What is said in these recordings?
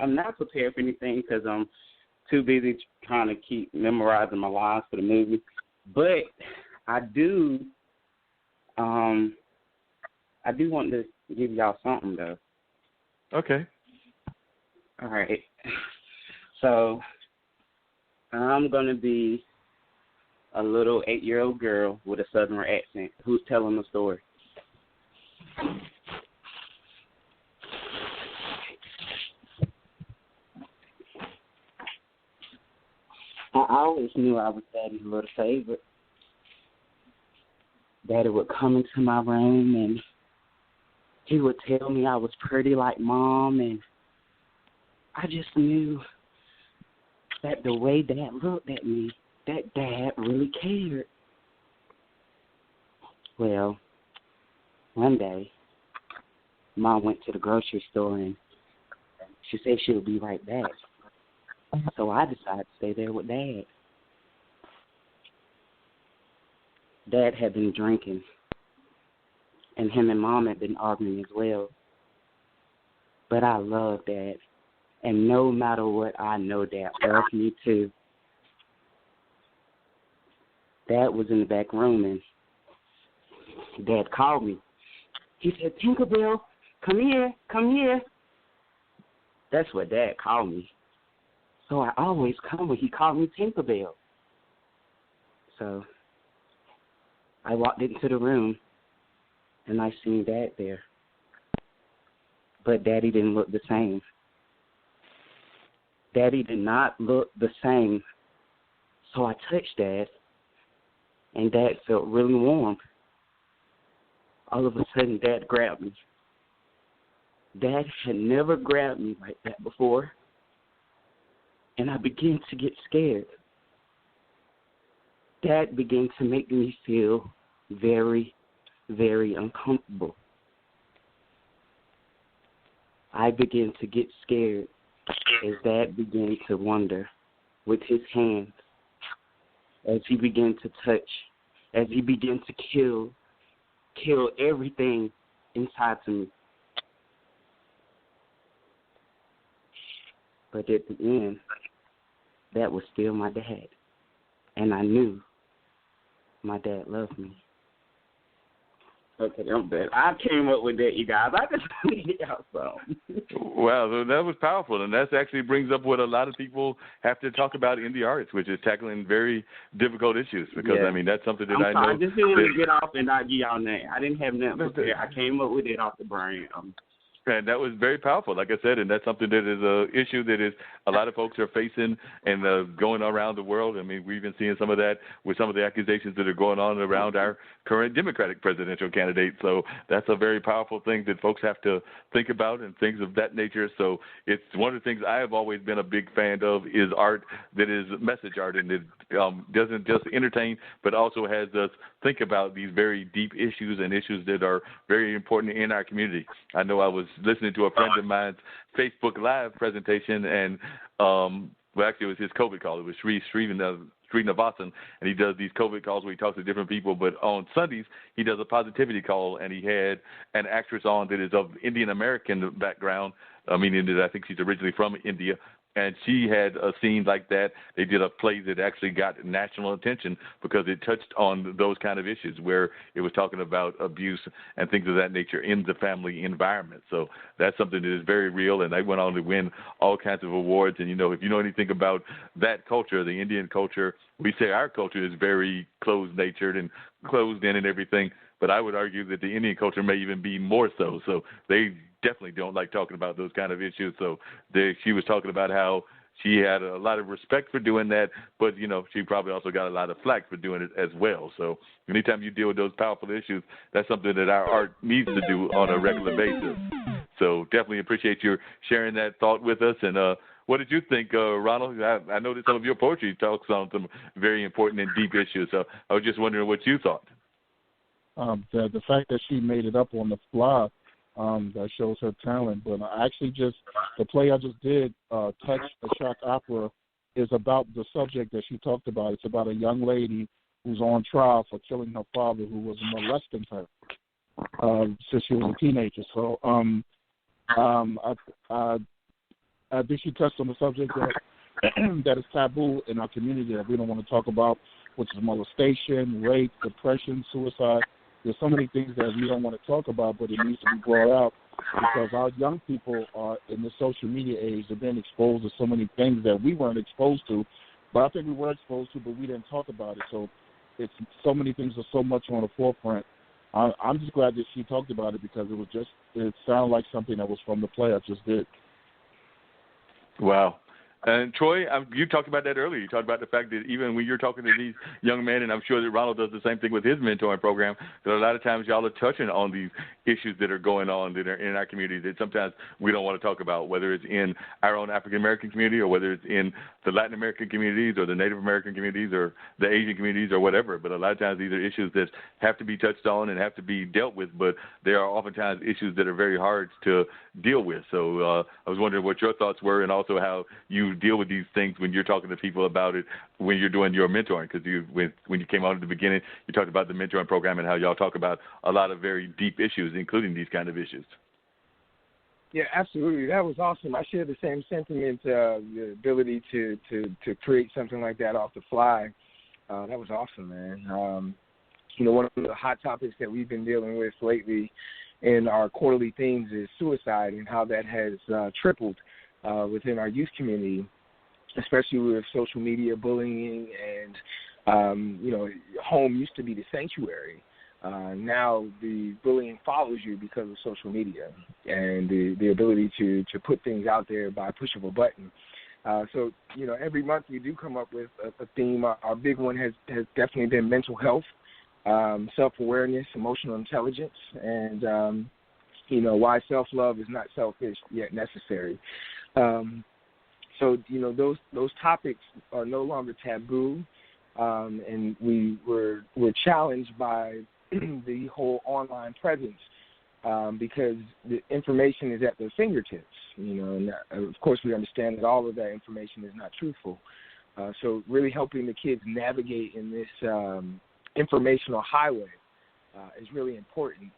I'm not prepared for anything because I'm too busy trying to keep memorizing my lines for the movie. But I do want to give y'all something, though. Okay. All right. So I'm going to be a little 8-year-old girl with a Southern accent who's telling the story. I always knew I was Daddy's little favorite. Daddy would come into my room and he would tell me I was pretty like Mom, and I just knew that the way Dad looked at me, that Dad really cared. Well, one day, Mom went to the grocery store and she said she would be right back. So I decided to stay there with Dad. Dad had been drinking, and him and Mom had been arguing as well. But I love Dad, and no matter what, I know Dad loves me too. Dad was in the back room, and Dad called me. He said, "Tinkerbell, come here, come here." That's what Dad called me. So I always come when he called me Tinkerbell. So I walked into the room, and I seen Dad there. But Daddy didn't look the same. Daddy did not look the same. So I touched Dad, and Dad felt really warm. All of a sudden, Dad grabbed me. Dad had never grabbed me like that before, and I began to get scared. Dad began to make me feel very, very uncomfortable. I began to get scared as Dad began to wonder with his hands, as he began to touch, as he began to kill everything inside of me. But at the end, that was still my dad. And I knew my dad loved me. Okay, I'm bad. I came up with that, you guys. I just need y'all some. Wow, so that was powerful, and that actually brings up what a lot of people have to talk about in the arts, which is tackling very difficult issues. Because I mean, that's something that I know. I just didn't want to get off and not give y'all that. I didn't have nothing prepared. I came up with it off the brain. And that was very powerful, like I said, and that's something that is an issue that is a lot of folks are facing and going around the world. I mean, we've been seeing some of that with some of the accusations that are going on around our current Democratic presidential candidate. So that's a very powerful thing that folks have to think about and things of that nature. So it's one of the things I have always been a big fan of is art that is message art, and it doesn't just entertain, but also has us think about these very deep issues and issues that are very important in our community. I know I was listening to a friend of mine's Facebook Live presentation, and well, actually, it was his COVID call. It was Srinivasan, and he does these COVID calls where he talks to different people. But on Sundays, he does a positivity call, and he had an actress on that is of Indian American background, meaning that I think she's originally from India. And she had a scene like that. They did a play that actually got national attention because it touched on those kind of issues where it was talking about abuse and things of that nature in the family environment. So that's something that is very real, and they went on to win all kinds of awards. And, you know, if you know anything about that culture, the Indian culture, we say our culture is very closed-natured and closed in and everything, but I would argue that the Indian culture may even be more so. So they definitely don't like talking about those kind of issues. So she was talking about how she had a lot of respect for doing that, but, you know, she probably also got a lot of flack for doing it as well. So anytime you deal with those powerful issues, that's something that our art needs to do on a regular basis. So definitely appreciate you sharing that thought with us. And what did you think, Ronald? I know that some of your poetry talks on some very important and deep issues. So I was just wondering what you thought. The fact that she made it up on the fly, that shows her talent. But the play I just did, Touch a Shock Opera, is about the subject that she talked about. It's about a young lady who's on trial for killing her father, who was molesting her since she was a teenager. So I I think she touched on the subject that that is taboo in our community that we don't want to talk about, which is molestation, rape, depression, suicide. There's so many things that we don't want to talk about, but it needs to be brought out because our young people are in the social media age. They're being exposed to so many things that we weren't exposed to, but I think we were exposed to, but we didn't talk about it. So it's so many things are so much on the forefront. I'm just glad that she talked about it because it sounded like something that was from the play I just did. Wow. And Troy, you talked about that earlier. You talked about the fact that even when you're talking to these young men, and I'm sure that Ronald does the same thing with his mentoring program, that a lot of times y'all are touching on these issues that are going on that are in our community that sometimes we don't want to talk about, whether it's in our own African-American community or whether it's in the Latin American communities or the Native American communities or the Asian communities or whatever. But a lot of times these are issues that have to be touched on and have to be dealt with, but there are oftentimes issues that are very hard to deal with. So I was wondering what your thoughts were and also how you deal with these things when you're talking to people about it when you're doing your mentoring, because when you came on at the beginning, you talked about the mentoring program and how y'all talk about a lot of very deep issues, including these kind of issues. Yeah, absolutely. That was awesome. I share the same sentiment, the ability to create something like that off the fly. That was awesome, man. One of the hot topics that we've been dealing with lately in our quarterly themes is suicide and how that has tripled within our youth community, especially with social media bullying and, home used to be the sanctuary. Now the bullying follows you because of social media and the ability to put things out there by push of a button. So every month we do come up with a theme. Our big one has definitely been mental health, self-awareness, emotional intelligence, and, why self-love is not selfish yet necessary. So those topics are no longer taboo, and we're challenged by the whole online presence because the information is at their fingertips. And of course we understand that all of that information is not truthful. So really helping the kids navigate in this informational highway is really important.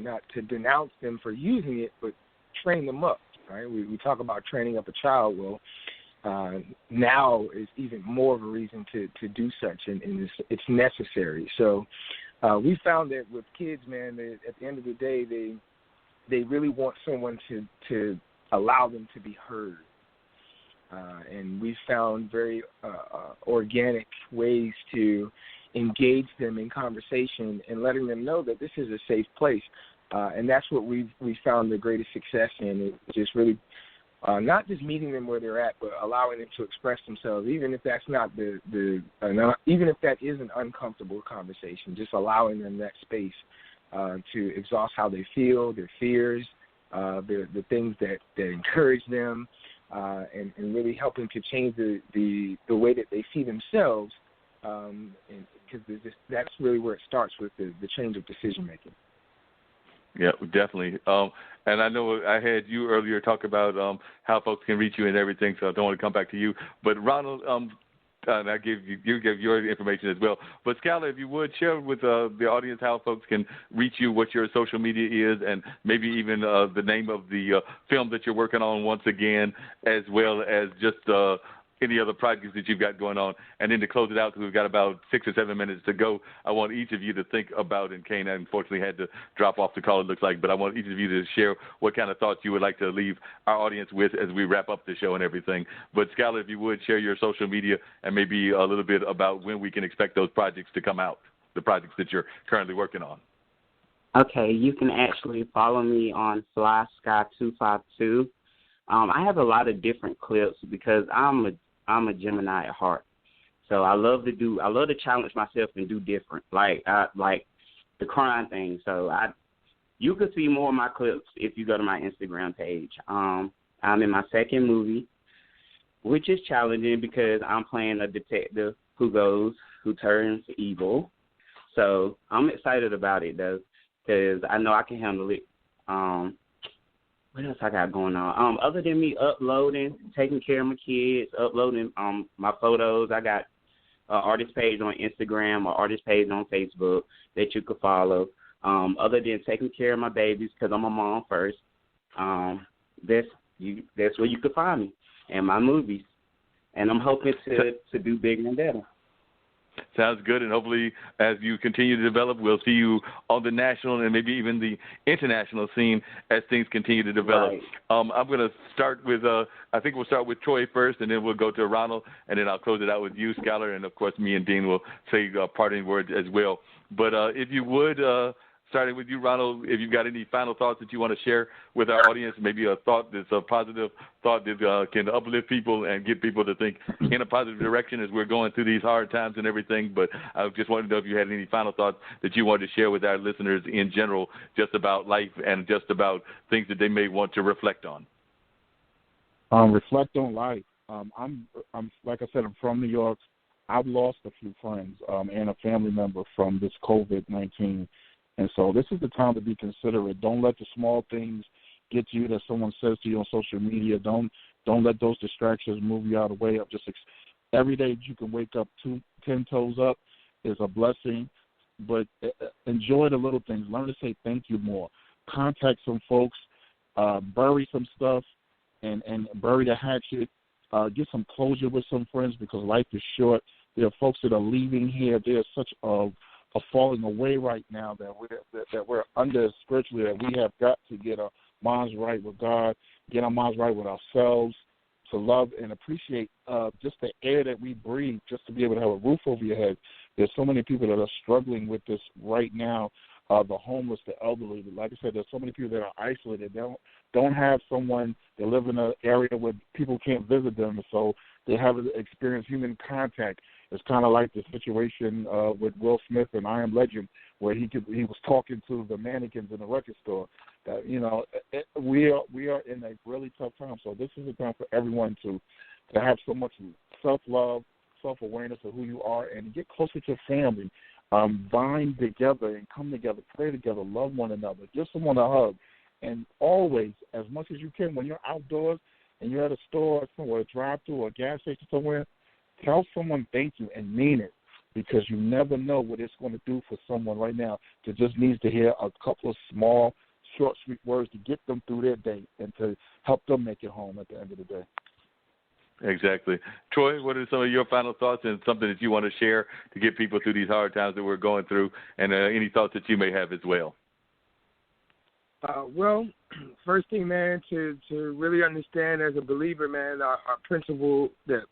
Not to denounce them for using it, but train them up. Right? We talk about training up a child. Well, now is even more of a reason to do such, and it's necessary. So we found that with kids, man, that at the end of the day, they really want someone to allow them to be heard. And we found very organic ways to engage them in conversation and letting them know that this is a safe place. And that's what we found the greatest success in, is just really not just meeting them where they're at, but allowing them to express themselves, even if that's not even if that is an uncomfortable conversation, just allowing them that space to exhaust how they feel, their fears, the things that encourage them, and really helping to change the way that they see themselves, because that's really where it starts with the change of decision making. Yeah, definitely. And I know I had you earlier talk about how folks can reach you and everything, so I don't want to come back to you. But Ronald, and I give you give your information as well. But Skylar, if you would share with the audience how folks can reach you, what your social media is, and maybe even the name of the film that you're working on once again, as well as just any other projects that you've got going on. And then to close it out, because we've got about 6 or 7 minutes to go, I want each of you to think about, and Kane unfortunately had to drop off the call, it looks like, but I want each of you to share what kind of thoughts you would like to leave our audience with as we wrap up the show and everything. But Skylar, if you would, share your social media and maybe a little bit about when we can expect those projects to come out, the projects that you're currently working on. Okay, you can actually follow me on FlySky252. I have a lot of different clips because I'm a Gemini at heart. So I love to challenge myself and do different, like the crime thing. So you can see more of my clips if you go to my Instagram page. I'm in my second movie, which is challenging because I'm playing a detective who turns evil. So I'm excited about it though, because I know I can handle it. What else I got going on? Other than me uploading, taking care of my kids, uploading my photos, I got an artist page on Instagram or artist page on Facebook that you could follow. Other than taking care of my babies, because I'm a mom first, that's where you could find me and my movies. And I'm hoping to do bigger and better. Sounds good, and hopefully as you continue to develop, we'll see you on the national and maybe even the international scene as things continue to develop. Right. I'm going to start with, I think we'll start with Troy first, and then we'll go to Ronald, and then I'll close it out with you, Skylar, and of course me and Dean will say parting words as well. But if you would, starting with you, Ronald, if you've got any final thoughts that you want to share with our audience, maybe a thought that's a positive thought that can uplift people and get people to think in a positive direction as we're going through these hard times and everything. But I just wanted to know if you had any final thoughts that you wanted to share with our listeners in general, just about life and just about things that they may want to reflect on. Reflect on life. I'm like I said, I'm from New York. I've lost a few friends and a family member from this COVID-19. And so this is the time to be considerate. Don't let the small things get to you that someone says to you on social media. Don't let those distractions move you out of the way. Just every day you can wake up 10 toes up is a blessing. But enjoy the little things. Learn to say thank you more. Contact some folks. Bury some stuff and bury the hatchet. Get some closure with some friends because life is short. There are folks that are leaving here. There's such a falling away right now that we're under spiritually, that we have got to get our minds right with God, get our minds right with ourselves, to love and appreciate just the air that we breathe, just to be able to have a roof over your head. There's so many people that are struggling with this right now, the homeless, the elderly. Like I said, there's so many people that are isolated. They don't have someone. They live in an area where people can't visit them, so they haven't experienced human contact. It's kind of like the situation with Will Smith in I Am Legend, where he was talking to the mannequins in the record store. That we are in a really tough time. So this is a time for everyone to have so much self-love, self-awareness of who you are, and get closer to family. Bind together and come together, pray together, love one another, give someone a hug, and always, as much as you can, when you're outdoors and you're at a store somewhere, a drive-thru or a gas station somewhere, tell someone thank you and mean it, because you never know what it's going to do for someone right now that just needs to hear a couple of small, short, sweet words to get them through their day and to help them make it home at the end of the day. Exactly. Troy, what are some of your final thoughts and something that you want to share to get people through these hard times that we're going through, and any thoughts that you may have as well? Well, first thing, man, to really understand as a believer, man, our principle that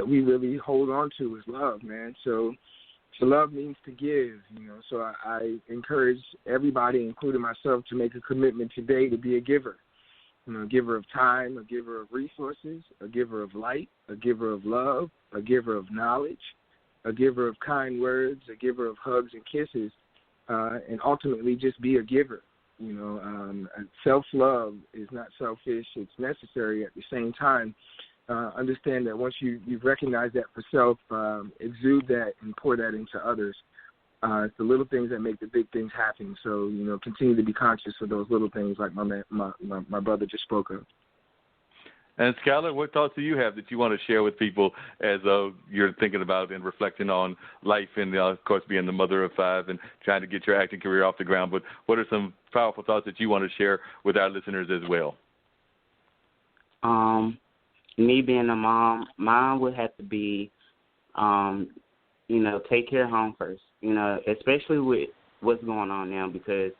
we really hold on to is love, man. So love means to give, So I encourage everybody, including myself, to make a commitment today to be a giver. A giver of time, a giver of resources, a giver of light, a giver of love, a giver of knowledge, a giver of kind words, a giver of hugs and kisses, and ultimately just be a giver. Self-love is not selfish. It's necessary at the same time. Understand that once you've recognized that for self, exude that and pour that into others. It's the little things that make the big things happen. So, continue to be conscious of those little things like my brother just spoke of. And Skylar, what thoughts do you have that you want to share with people as you're thinking about and reflecting on life and, of course, being the mother of 5 and trying to get your acting career off the ground? But what are some powerful thoughts that you want to share with our listeners as well? Me being a mom, mine would have to be, take care of home first. Especially with what's going on now, because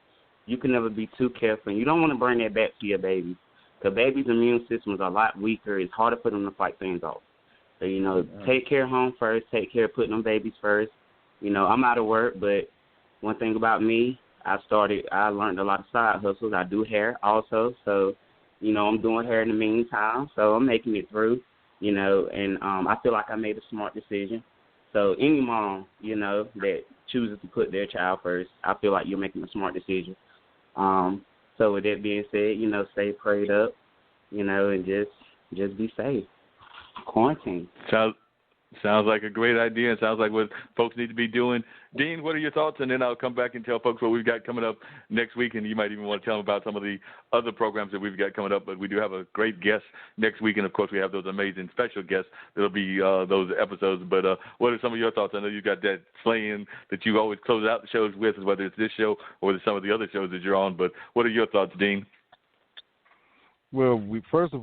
you can never be too careful. And you don't want to bring that back to your baby, because babies' immune systems are a lot weaker. It's harder for them to fight things off. So, take care of home first. Take care of putting them babies first. I'm out of work, but one thing about me, I learned a lot of side hustles. I do hair also. So, I'm doing hair in the meantime. So I'm making it through, and I feel like I made a smart decision. So any mom, that chooses to put their child first, I feel like you're making a smart decision. So with that being said, stay prayed up, and just be safe. Quarantine. Sounds like a great idea, and sounds like what folks need to be doing. Dean, what are your thoughts? And then I'll come back and tell folks what we've got coming up next week, and you might even want to tell them about some of the other programs that we've got coming up. But we do have a great guest next week, and, of course, we have those amazing special guests that will be those episodes. But what are some of your thoughts? I know you've got that slaying that you always close out the shows with, whether it's this show or some of the other shows that you're on. But what are your thoughts, Dean? Well, we first of